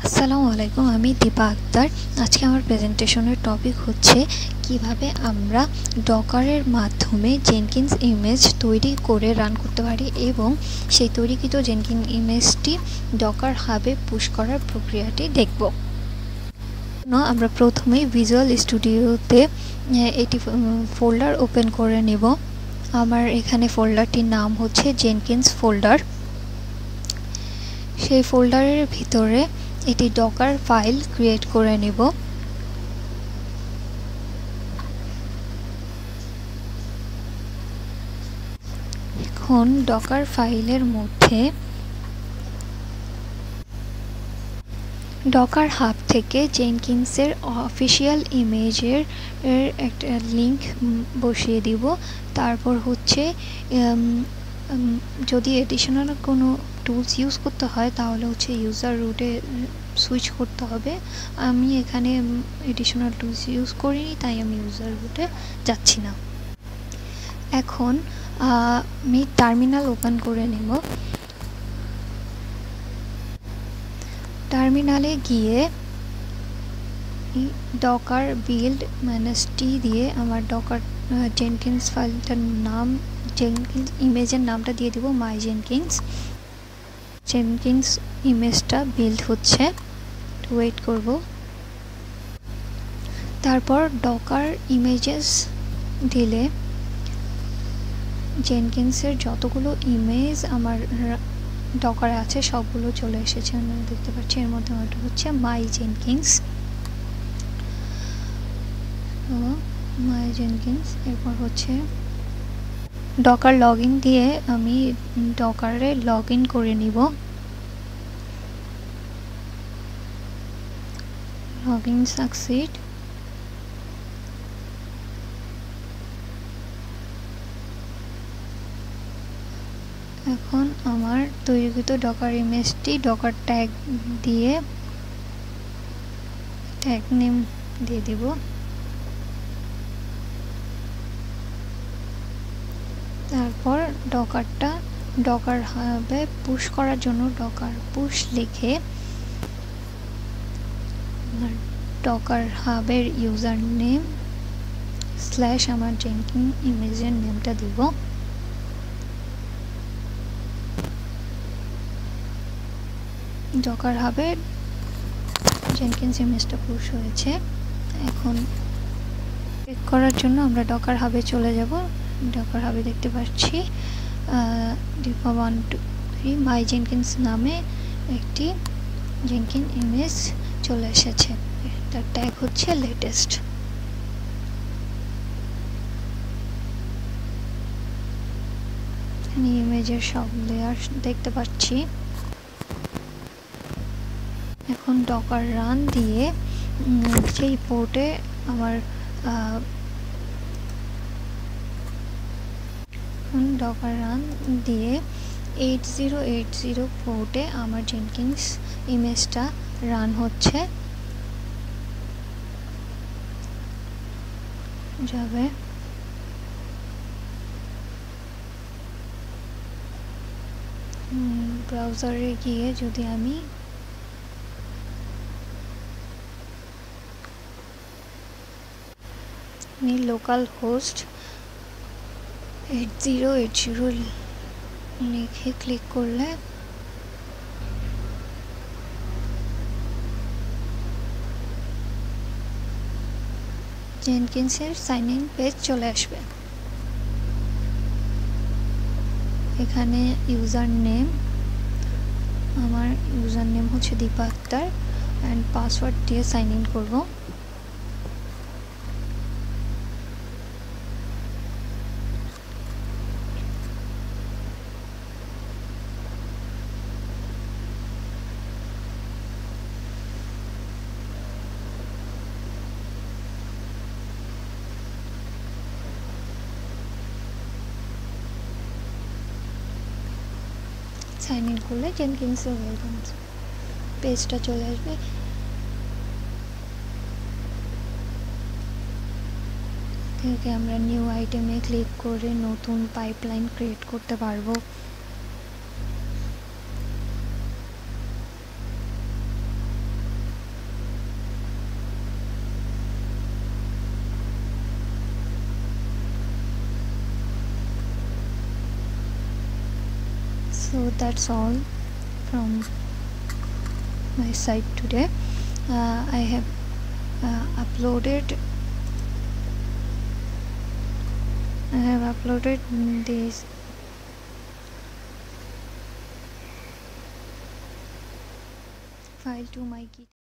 আসসালামু আলাইকুম, আমি দীপা আক্তার। আজকে আমার প্রেজেন্টেশনের টপিক হচ্ছে কিভাবে আমরা ডকারের মাধ্যমে জেনকিন্স ইমেজ তৈরি করে রান করতে পারি এবং সেই তৈরিকৃত জেনকিন্স ইমেজটি ডকার হাবে পুশ করার প্রক্রিয়াটি দেখব। আমরা প্রথমেই ভিজুয়াল স্টুডিওতে এটি ফোল্ডার ওপেন করে নেব। আমার এখানে ফোল্ডারটির নাম হচ্ছে জেনকিন্স ফোল্ডার। সেই ফোল্ডারের ভিতরে এটি ডকার ফাইল ক্রিয়েট করে নেব। এখন ডকার ফাইলের মধ্যে ডকার হাব থেকে জেনকিন্সের অফিসিয়াল ইমেজের একটা লিংক বসিয়ে দিব। তারপর হচ্ছে যদি এডিশনাল কোনো টুলস ইউজ করতে হয় তাহলে হচ্ছে ইউজার রুটে সুইচ করতে হবে। আমি এখানে এডিশনাল টুলস ইউজ করিনি, তাই আমি ইউজার রুটে যাচ্ছি না। এখন আমি টার্মিনাল ওপেন করে নেব। টার্মিনালে গিয়ে ডকার বিল্ড ম্যানেজটি দিয়ে আমার ডকার জেনকিন্স ফাইলটার নাম জেনকিন্স ইমেজের নামটা দিয়ে দিব মাই জেনকিন্স। জেনকিন্স ইমেজটা বিল্ড হচ্ছে, ওয়েট করব। তারপর ডকার ইমেজেস দিলে জেনকিন্সের যতগুলো ইমেজ আমার ডকারে আছে সবগুলো চলে এসেছে, আমরা দেখতে পাচ্ছি। এর মধ্যে একটা হচ্ছে মাই জেনকিন্স, এরপর হচ্ছে ডকার লগ ইন দিয়ে আমি ডকারে লগ ইন করে নিব। Log in succeed. এখন আমার তৈরিকৃত ডকার ইমেজটি ডকার ট্যাগ দিয়ে ট্যাগ নেম দিয়ে দিব। তারপর ডকার হাবে পুশ করার জন্য ডকার পুশ লিখে ডকার হাবের ইউজার নেম স্ল্যাশ আমার জেনকিন্স ইমেজের নেমটা দিব। ডকার হাবে জেনকিন্স ইমেজটা পুশ হয়েছে। এখন চেক করার জন্য আমরা ডকার হাবে চলে যাব। ডকার হাবে দেখতে পাচ্ছি দীপা 1 2 3 মাই জেনকিন্স নামে একটি জেনকিন্স ইমেজ চলে এসেছে। তার ট্যাগ হচ্ছে লেটেস্ট। ইমেজের সব লেয়ার দেখতে পাচ্ছি। এখন ডকার রান দিয়ে সেই পোর্টে আমার ডকার রান দিয়ে 8080 পোর্টে আমার জেনকিন্স ইমেজটা রান হচ্ছে যাবে। ব্রাউজারে গিয়ে যদি আমি লোকাল হোস্ট 8080 লিখে ক্লিক করলে জেনকিন্সের সাইন ইন পেজ চলে আসবে। এখানে ইউজার নেম, আমার ইউজার নেম হচ্ছে দীপা আক্তার অ্যান্ড পাসওয়ার্ড দিয়ে সাইন ইন করব। সাইন ইন করলে জেনকিন্সের ওয়েলকাম পেজটা চলে আসবে। থেকে আমরা নিউ আইটেমে ক্লিক করে নতুন পাইপলাইন ক্রিয়েট করতে পারবো। So that's all from my side today. I have uploaded this file to my Git.